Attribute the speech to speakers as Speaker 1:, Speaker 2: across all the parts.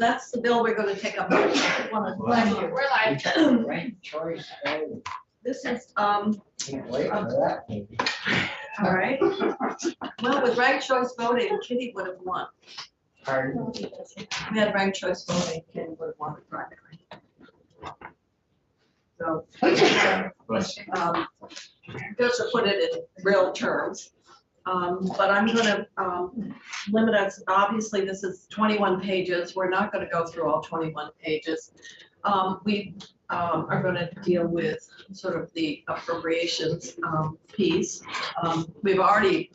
Speaker 1: that's the bill we're going to take up. We're live.
Speaker 2: Ranked choice voting.
Speaker 1: This is,
Speaker 2: Can't wait for that. Maybe.
Speaker 1: all right. Well, with ranked choice voting, Kitty would have won.
Speaker 2: Pardon?
Speaker 1: We had ranked choice voting, Kitty would have won it practically. So, just to put it in real terms, but I'm gonna limit us, obviously this is 21 pages, we're not gonna go through all 21 pages. We are gonna deal with sort of the appropriations piece. We've already,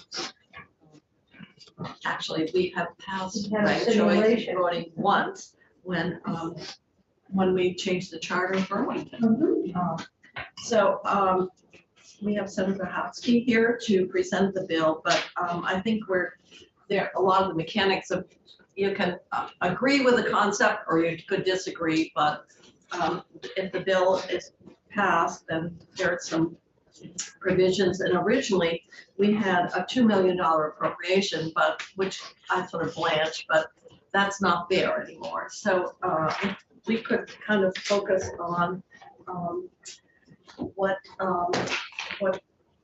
Speaker 1: actually, we have passed ranked choice voting once when we changed the charter of Burlington. So we have Senator Hopsky here to present the bill, but I think there a lot of the mechanics of, you can agree with the concept or you could disagree, but if the bill is passed, then there are some provisions. And originally we had a $2 million appropriation, but which I sort of blanched, but that's not there anymore. So if we could kind of focus on what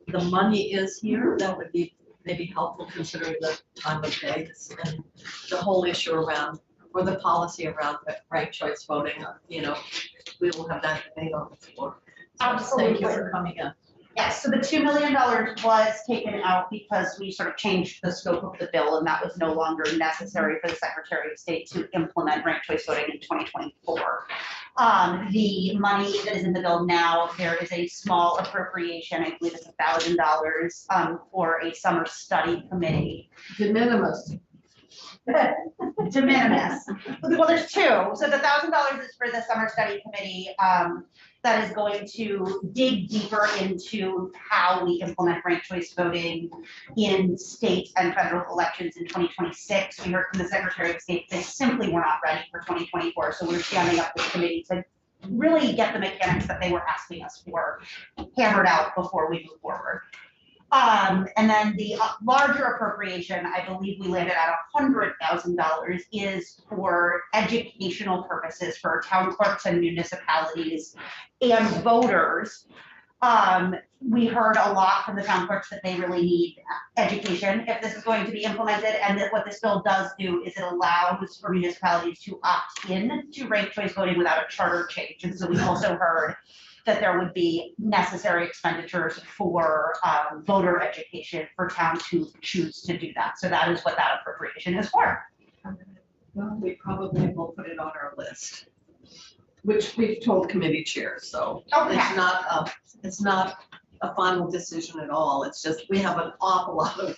Speaker 1: the money is here, that would be maybe helpful considering the time of day and the whole issue around, or the policy around ranked choice voting. You know, we will have that debate on the floor. So
Speaker 3: Absolutely.
Speaker 1: thank you for coming in.
Speaker 3: Yes, so the $2 million was taken out because we sort of changed the scope of the bill, and that was no longer necessary for the Secretary of State to implement ranked choice voting in 2024. The money that is in the bill now, there is a small appropriation, I believe it's $1,000 for a summer study committee.
Speaker 1: De minimis.
Speaker 3: De minimis. Well, there's two. So the $1,000 is for the summer study committee that is going to dig deeper into how we implement ranked choice voting in state and federal elections in 2026. We heard from the Secretary of State they simply were not ready for 2024. So we're standing up this committee to really get the mechanics that they were asking us for hammered out before we move forward. And then the larger appropriation, I believe we landed at $100,000, is for educational purposes for town clerks and municipalities and voters. We heard a lot from the town clerks that they really need education if this is going to be implemented, and that what this bill does do is it allows for municipalities to opt in to ranked choice voting without a charter change. And so we also heard that there would be necessary expenditures for voter education for towns who choose to do that. So that is what that appropriation is for.
Speaker 1: Well, we probably will put it on our list, which we've told committee chairs. So
Speaker 3: Okay.
Speaker 1: it's not a final decision at all. It's just we have an awful lot of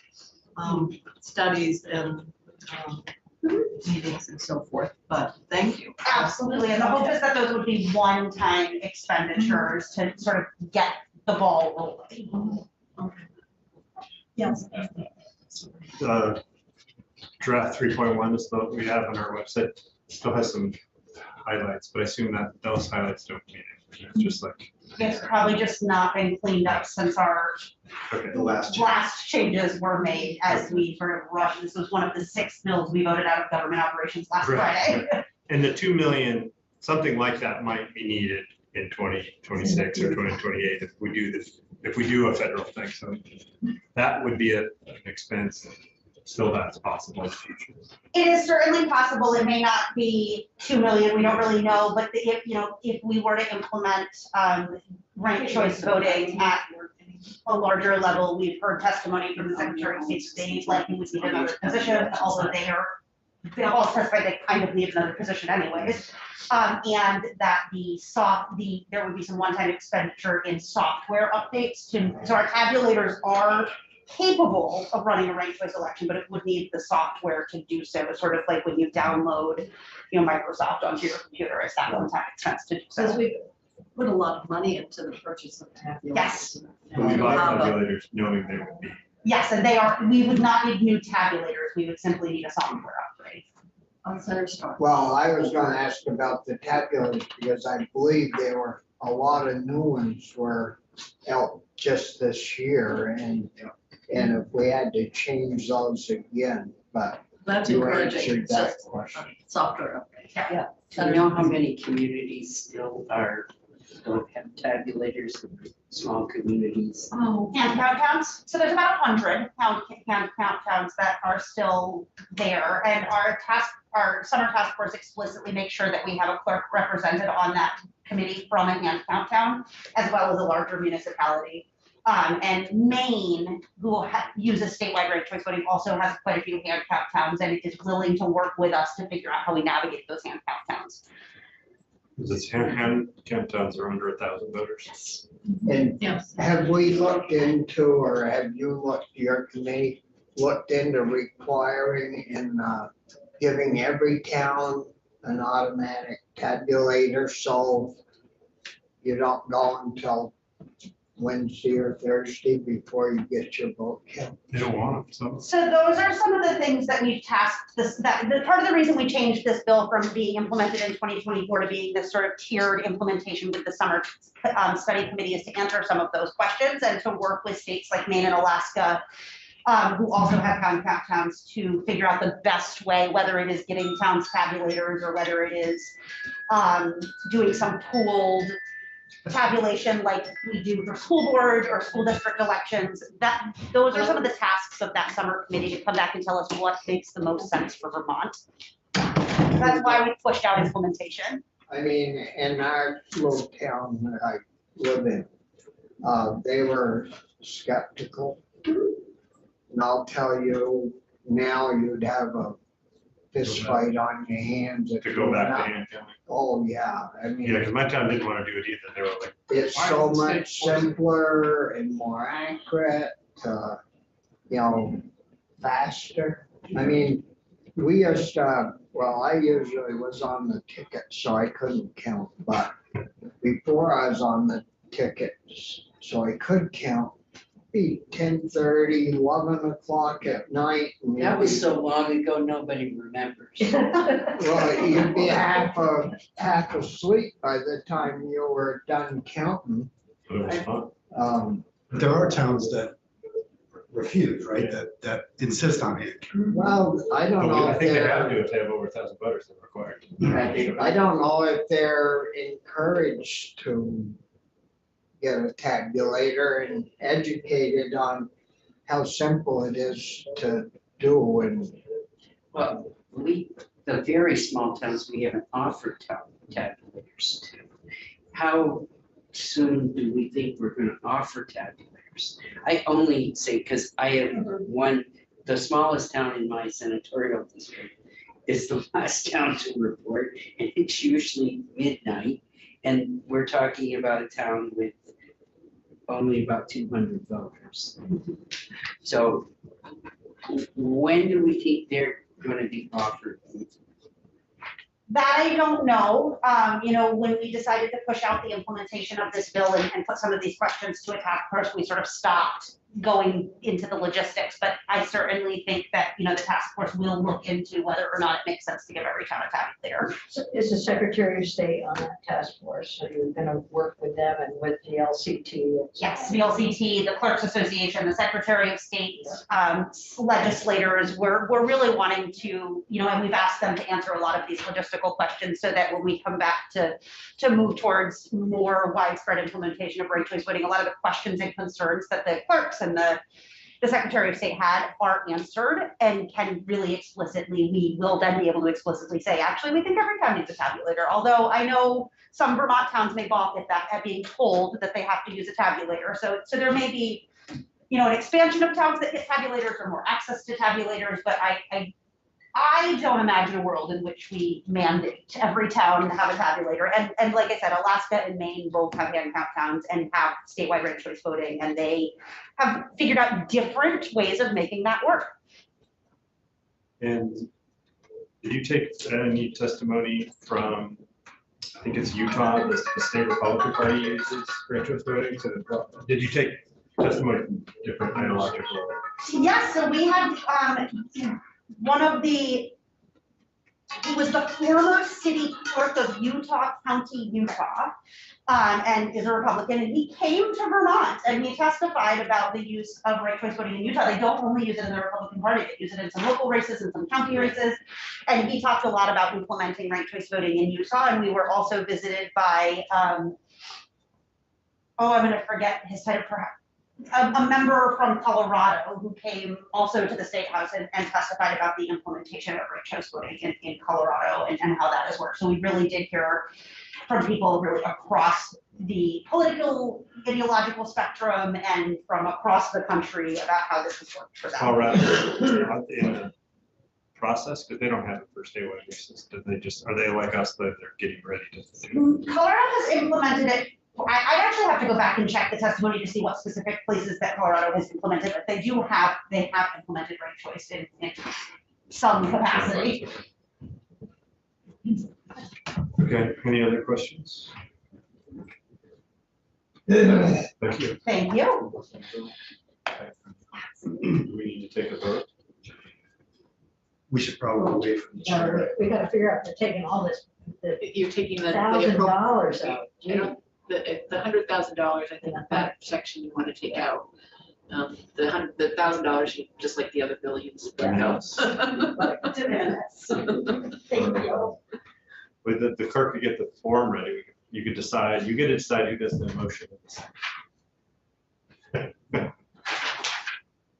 Speaker 1: studies and meetings and so forth, but thank you.
Speaker 3: Absolutely, and the hope is that those would be one-time expenditures to sort of get the ball rolling.
Speaker 1: Yes.
Speaker 4: Draft 3.1 is what we have on our website. Still has some highlights, but I assume that those highlights don't mean anything. It's just like,
Speaker 3: It's probably just not been cleaned up since our
Speaker 4: okay, the last.
Speaker 3: last changes were made as we sort of rushed. This was one of the 6 bills we voted out of government operations last
Speaker 4: Right.
Speaker 3: Friday.
Speaker 4: And the 2 million, something like that might be needed in 2026 or 2028 if we do this, if we do a federal thing. So that would be an expense. Still, that's possible in the future.
Speaker 3: It is certainly possible. It may not be 2 million. We don't really know, but if we were to implement ranked choice voting at a larger level, we've heard testimony from the Secretary of State. They likely would need another position, although they all testified they kind of need another position anyways. And that there would be some one-time expenditure in software updates so our tabulators are capable of running a ranked choice election, but it would need the software to do so. It's sort of like when you download, Microsoft onto your computer, it's that one-time expense to do so.
Speaker 1: Because we put a lot of money into the purchase of tabulators.
Speaker 3: Yes.
Speaker 4: We buy tabulators knowing they would be.
Speaker 3: Yes, and we would not need new tabulators. We would simply need a software upgrade.
Speaker 1: On Center Star.
Speaker 2: Well, I was gonna ask about the tabulators because I believe there were a lot of new ones were out just this year, and if we had to change those again, but
Speaker 1: That's
Speaker 2: you
Speaker 1: encouraging.
Speaker 2: answered
Speaker 1: It's
Speaker 2: that
Speaker 1: just
Speaker 2: question.
Speaker 1: software upgrade.
Speaker 5: Do you know how many communities still don't have tabulators, small communities?
Speaker 1: Oh.
Speaker 3: Hand count towns, so there's about 100 hand count towns that are still there, and our summer task force explicitly makes sure that we have a clerk represented on that committee from a hand count town, as well as a larger municipality. And Maine, who uses statewide ranked choice voting, also has quite a few hand count towns and is willing to work with us to figure out how we navigate those hand count towns.
Speaker 4: This hand count towns are under 1,000 voters.
Speaker 2: And
Speaker 1: Yes.
Speaker 2: have we looked into, or have you looked, your committee looked into requiring and giving every town an automatic tabulator, so you don't go until Wednesday or Thursday before you get your vote count?
Speaker 4: They don't want them, so.
Speaker 3: So those are some of the things that we've tasked part of the reason we changed this bill from being implemented in 2024 to being this sort of tiered implementation with the summer study committee is to answer some of those questions and to work with states like Maine and Alaska, who also have hand count towns, to figure out the best way, whether it is getting towns tabulators or whether it is doing some pooled tabulation like we do for school board or school district elections. Those are some of the tasks of that summer committee, to come back and tell us what makes the most sense for Vermont. That's why we pushed out implementation.
Speaker 2: I mean, in our little town that I live in, they were skeptical. And I'll tell you, now you'd have a fist fight on your hands if
Speaker 4: To
Speaker 2: you
Speaker 4: go
Speaker 2: went
Speaker 4: back to
Speaker 2: out.
Speaker 4: hand counting.
Speaker 2: Oh, yeah, I
Speaker 4: Yeah,
Speaker 2: mean,
Speaker 4: because my town didn't want to do it either. They were like,
Speaker 2: it's
Speaker 4: why
Speaker 2: so
Speaker 4: is the state
Speaker 2: much
Speaker 4: forcing-
Speaker 2: simpler and more accurate, faster. I mean, we used to, well, I usually was on the ticket, so I couldn't count, but before I was on the tickets, so I could count, be 10:30, 11 o'clock at night. And
Speaker 5: That was so long ago, nobody remembers.
Speaker 2: Well, you'd be half asleep by the time you were done counting.
Speaker 4: but it was fun.
Speaker 6: But there are towns that refuse, right, that insist on it.
Speaker 2: Well, I don't
Speaker 4: But
Speaker 2: know
Speaker 4: I
Speaker 2: if
Speaker 4: think they have to
Speaker 2: they're,
Speaker 4: if they have over 1,000 voters, they're required.
Speaker 2: I don't know if they're encouraged to get a tabulator and educated on how simple it is to do. And
Speaker 5: Well, the very small towns, we haven't offered tabulators to. How soon do we think we're gonna offer tabulators? I only say, because I have the smallest town in my senatorial district is the last town to report, and it's usually midnight. And we're talking about a town with only about 200 voters. So when do we think they're gonna be offered?
Speaker 3: That I don't know. When we decided to push out the implementation of this bill and put some of these questions to a task force, we sort of stopped going into the logistics, but I certainly think that, the task force will look into whether or not it makes sense to give every town a tabulator.
Speaker 7: So is the Secretary of State on that task force? So you're gonna work with them and with the LCT?
Speaker 3: Yes, the LCT, the Clerks Association, the Secretary of State, legislators, we're really wanting to, and we've asked them to answer a lot of these logistical questions so that when we come back to move towards more widespread implementation of ranked choice voting, a lot of the questions and concerns that the clerks and the Secretary of State had are answered and can really explicitly, we will then be able to explicitly say, actually, we think every town needs a tabulator. Although I know some Vermont towns may balk at being told that they have to use a tabulator. So there may be, an expansion of towns that get tabulators or more access to tabulators, but I don't imagine a world in which we mandate every town to have a tabulator. And like I said, Alaska and Maine both have hand count towns and have statewide ranked choice voting, and they have figured out different ways of making that work.
Speaker 4: And did you take any testimony from, I think it's Utah, the state Republican Party uses ranked choice voting? Did you take testimony from different ideological?
Speaker 3: Yes, so we had he was the former city clerk of Utah County, Utah, and is a Republican, and he came to Vermont and he testified about the use of ranked choice voting in Utah. They don't only use it in the Republican Party, they use it in some local races and some county races. And he talked a lot about implementing ranked choice voting in Utah, and we were also visited by, I'm gonna forget his title, perhaps, a member from Colorado who came also to the State House and testified about the implementation of ranked choice voting in Colorado and how that has worked. So we really did hear from people really across the political, ideological spectrum and from across the country about how this has worked for them.
Speaker 4: Colorado in the process, because they don't have a first day races. Do they just, are they like us that they're getting ready to do?
Speaker 3: Colorado has implemented it. I'd actually have to go back and check the testimony to see what specific places that Colorado has implemented, but they have implemented ranked choice in some capacity.
Speaker 4: Okay, any other questions? Thank you.
Speaker 3: Thank you.
Speaker 4: Do we need to take a vote?
Speaker 6: We should probably wait for the chair.
Speaker 7: We gotta figure out, they're taking all this,
Speaker 8: You're taking the
Speaker 7: $1,000 out.
Speaker 8: I don't, the $100,000, I think that section you want to take out. The $1,000, just like the other billions, but no.
Speaker 3: Thank you.
Speaker 4: With the clerk could get the form ready, you could decide, you get to decide who does the motion.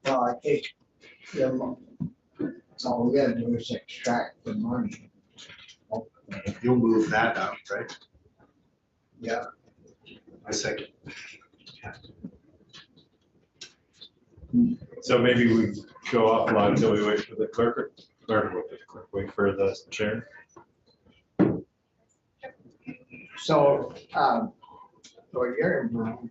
Speaker 2: Well, I think, all we gotta do is extract the money.
Speaker 6: You'll move that out, right?
Speaker 2: Yeah.
Speaker 6: I second.
Speaker 4: So maybe we go offline until we wait for the clerk, wait for the chair.
Speaker 2: So, well, you're in Vermont.